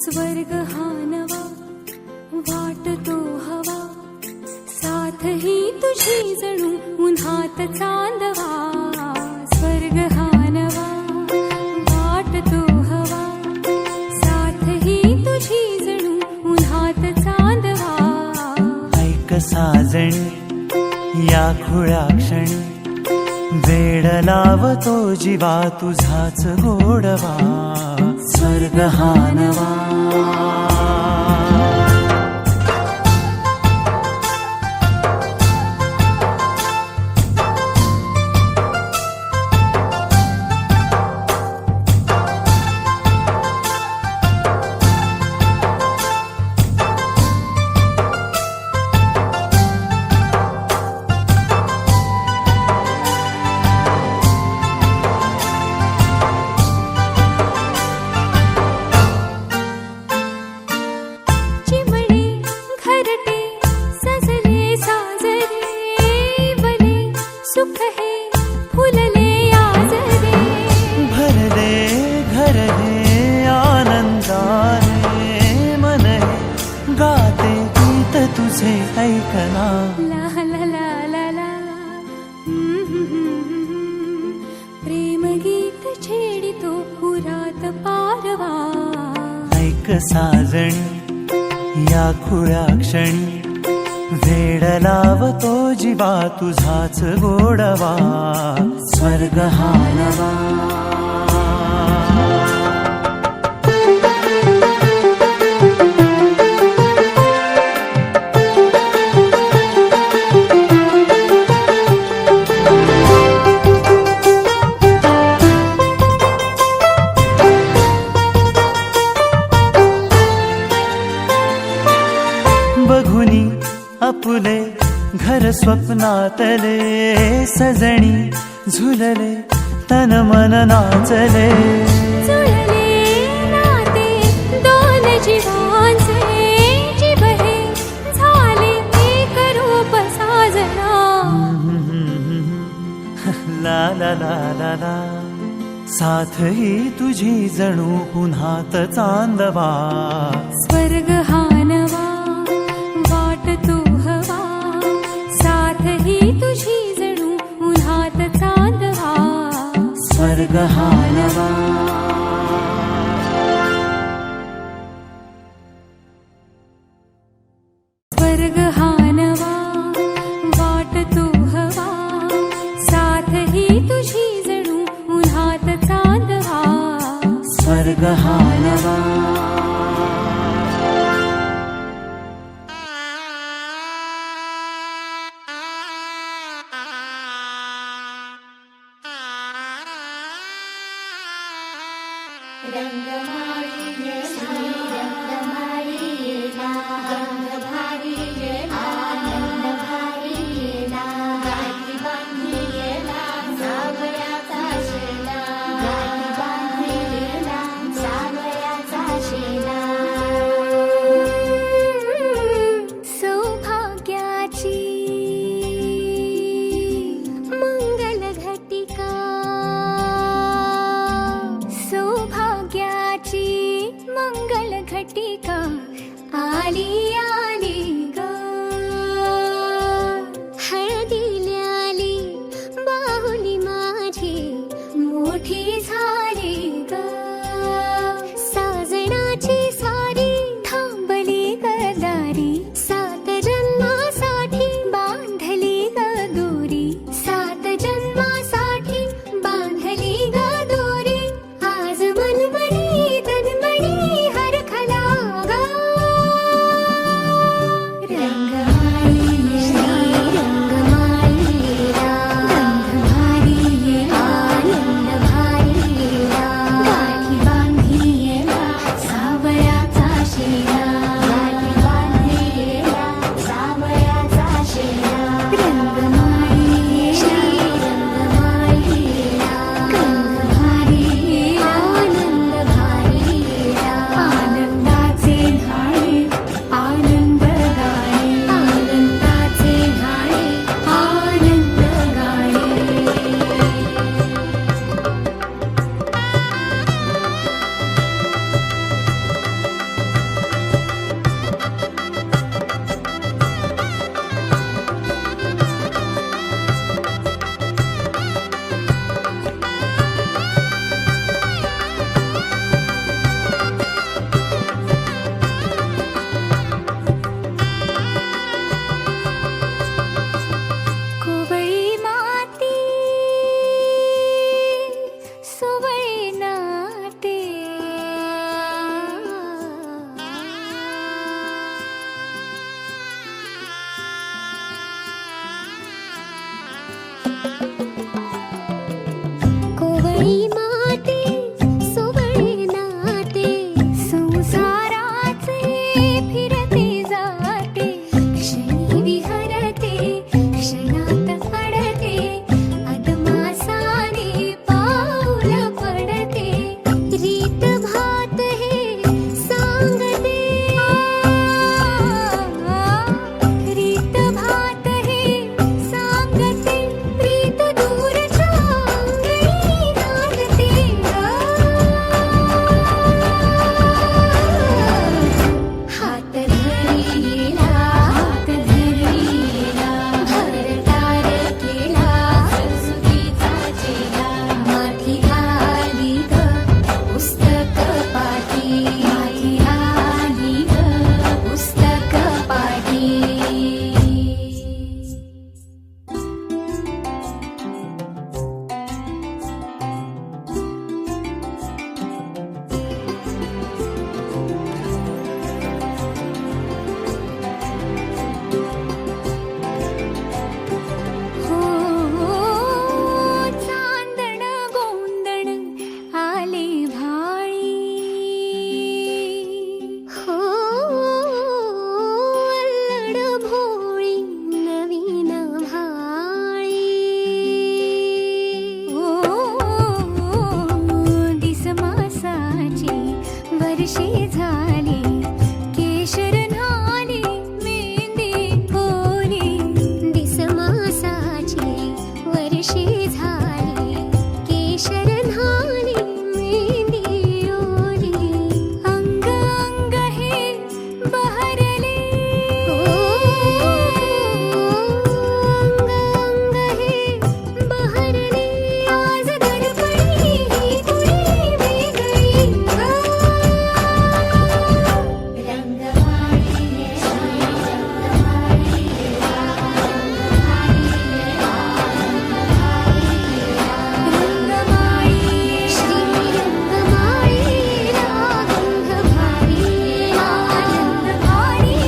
स्वर्ग हा नवा वाटतो हवा, साथ ही तुझी जणू उन्हात चांदवा. स्वर्ग हा नवा वाटतो हवा, साथ ही तुझी जणू उन्हात चांदवा. ऐक साजणी या खुळ्या क्षणी, वेड लावतो जीवा तुझाच गोडवा. स्वर्ग हा नवा. सुख है फुलले आजरे, भरले घर हे आनंदाने. मन हे गाते गीत तुझे ऐकना. ला ला ला ला ला. प्रेम गीत छेडितो पुरात पारवा. ऐक साजणी या खुळ्या क्षणी, वेड लावतो जीवा तुझाच गोडवा. स्वर्ग हा नवा. बघुनी आपुले घर स्वप्नातले, सजणी झुलले तन मन नाचले. जुळले नाते दोन जीवांचे, जीव हे झाले एक रूप साजना. ला ला ला ला ला. साथ ही तुझी जणू उन्हात चांदवा. स्वर्ग हा नवा वाटतो हवा, साथ ही तुझी जणू उन्हात चांदवा. स्वर्ग हा नवा. स्वर्ग हा नवा वाटतो हवा, साथ ही तुझी जणू उन्हात चांदवा. स्वर्ग हा नवा. सौभाग्याची मंगल घटिका, सौभाग्याची मंगल घटिका आली आली ग. शरणाने मेहंदी ओली अंग अंग हे बहरले अंग अंग हे बहरले आज दडपणी ही कुणी वेगळी रंगमाळी श्री रंगमाळी रागंध भारी आनंद भारी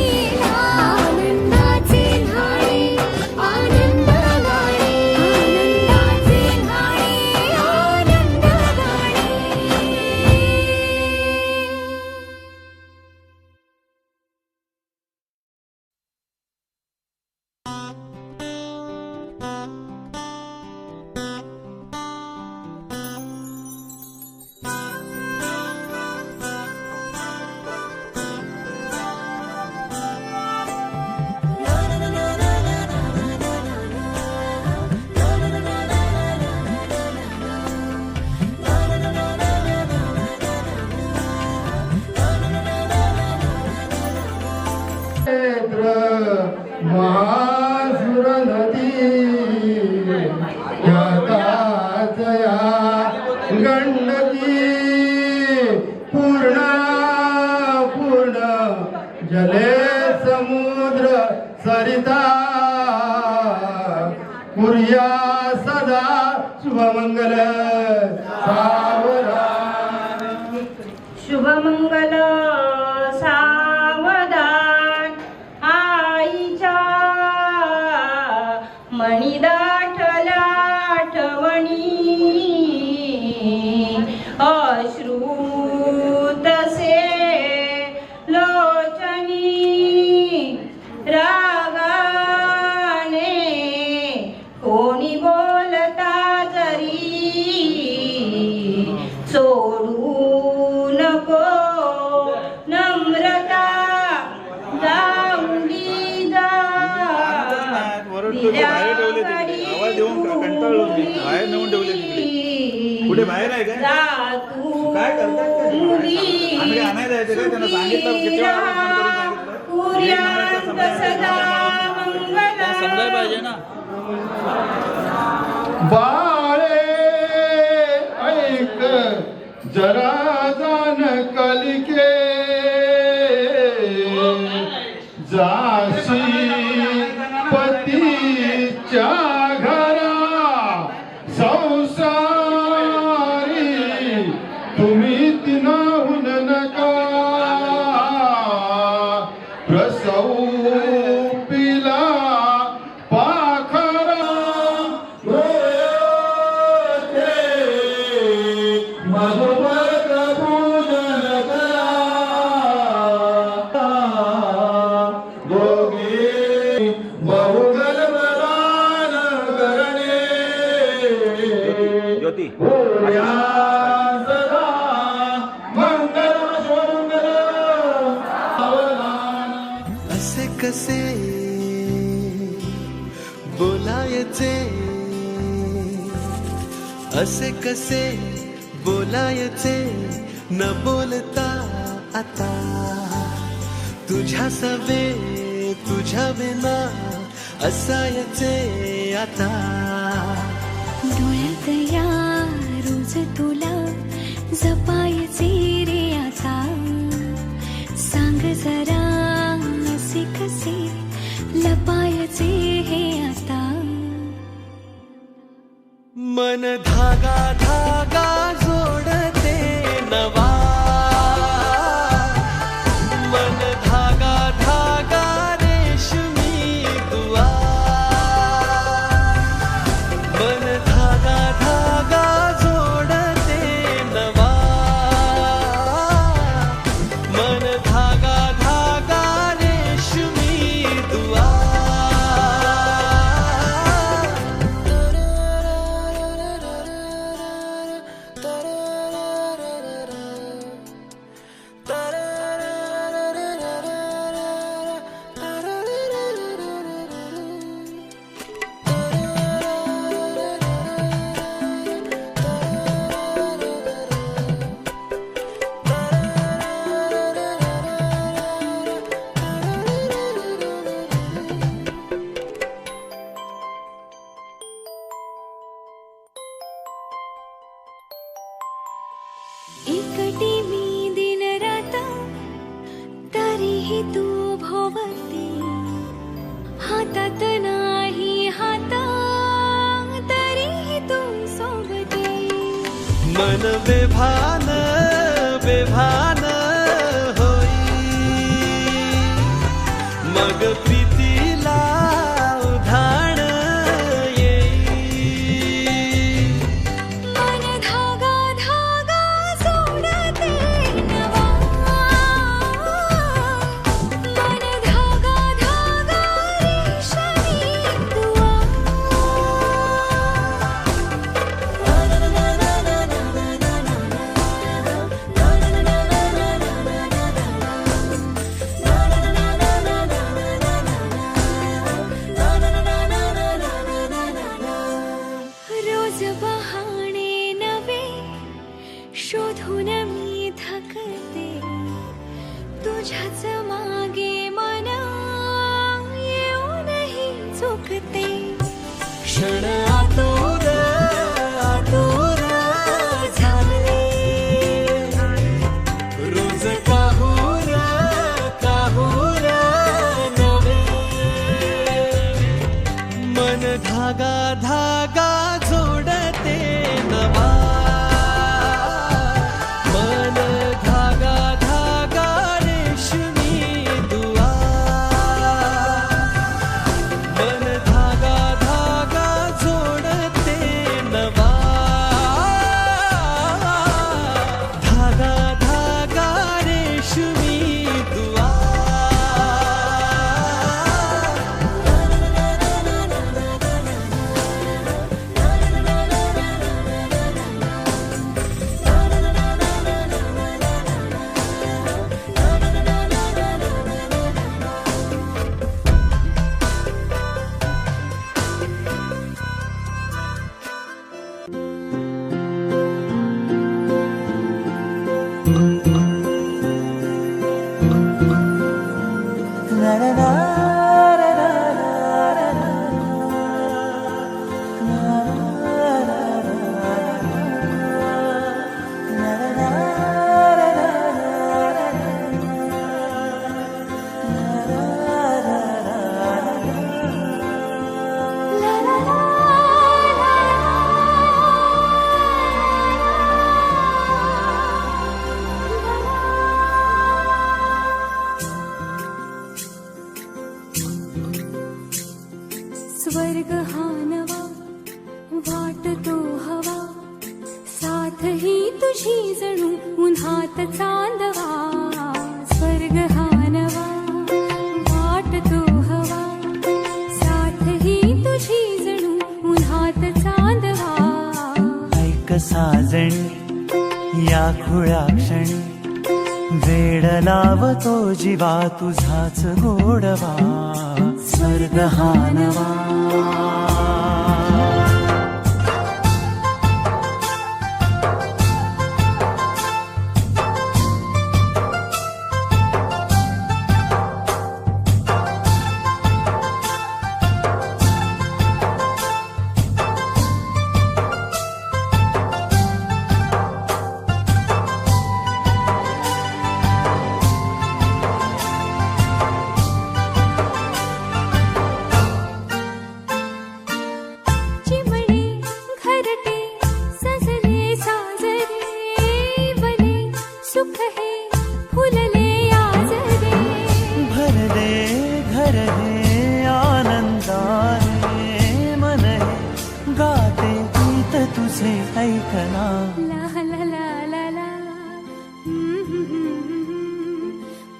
आनंदाचे न्हाळे आनंद गाणे आनंदाचे न्हाळे आनंद गाणे महासुर नदी जया गंडकी पूर्ण पूर्ण जले समुद्र सरिता कुर्या सदा शुभमंगल सावधान शुभमंगल सावधान आईच्या मणी दाटल्या आठवणी अश्रू तसे लोचनी रागाने कोणी बोलता जरी सोडू नको नम्रता जाऊंदी जा आवाज देऊन कंटाळलो मी बाहेर नेऊन ठेवले तिकडे पुढे बाहेर आहे काय काय करतात आम्ही आणायला जायचं काय त्यांना सांगितलं किती वेळा समजायला पाहिजे ना बाळे ऐक जरा जाण कलिके जाशी पतीच्या घरा संसारी तुम्ही तिनाहून नका प्रसौपीला पाखरा मधुपर पूजन दोघे बहुगल प्रदान करणे ज्योती होया सदा मंगल मंगल सावधान असे कसे बोलायचे असे कसे बोलायचे न बोलता आता तुझ्या सवे तुझ्या विना असायचे आता डोळ्यात या रोज तुला जपायचे रे आता सांग जरा असे कसे लपायचे हे आता मन धागा धागा जोडते नवा मन धागा धागा रेशमी दुआ मन धागा धागा जोडते नवा मन धागा धागा रेशमी दुआ एकटी मी दिन रात तरीही तू भोवती हातात नाही हात तरीही तू सोबती मन बेभान बेभान होई मग प्रीतीला उधाण येई मन धागा धागा सोडते नवा मन धागा धागा रेशमी दुआ रोज बहाणे नवे शोधून मी थकते तुझ्याच मागे मन येऊनही चुकते क्षण आतुर आतुर झाले रोज काहूर काहूर नवे मन धागा धागा जोडते नवा मन धागा धागा रेशमी दुआ मन धागा धागा जोडते नवा धागा धागा रेशमी दुआ स्वर्ग हा नवा वाटतो हवा साथ ही तुझी जणू उन्हात चांदवा स्वर्ग हा नवा वाटतो हवा साथ ही तुझी जणू उन्हात चांदवा ऐक साजणी या खुळ्या क्षणी वेड लावतो जीवा तुझाच गोडवा स्वर्ग हा नवा सुख है फुलले आजरे भरले घर हे आनंदाने मन हे गाते गीत तुझे ऐकना ला ला ला ला ला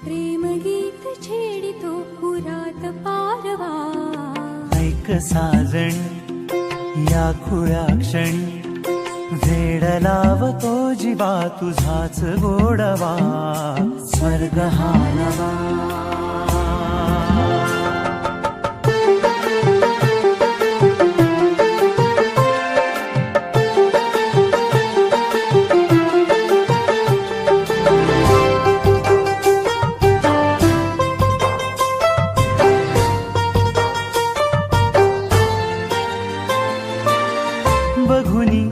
प्रेम गीत छेडितो पुरात पारवा ऐक साजणी या खुळ्या क्षणी वेड लावतो जीवा तुझाच गोडवा स्वर्ग हा नवा बघुनी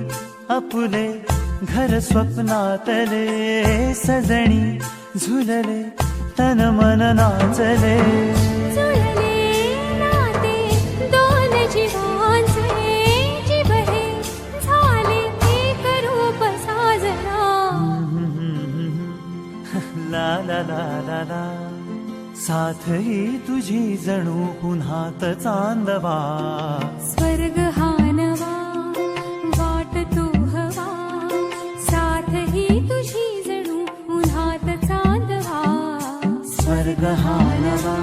आपुले घर स्वप्नातले सजणी झुलले तन मन नाचले जुळले नाते दोन जीवांचे जीव हे झाले एक रूप साजना ला ला ला ला ला साथ ही तुझी जणू पुन्हात चांदवा स्वर्ग हा नवा वाट तू हवा साथ ही तुझी जणू उन्हात चांदवा स्वर्ग हा नवा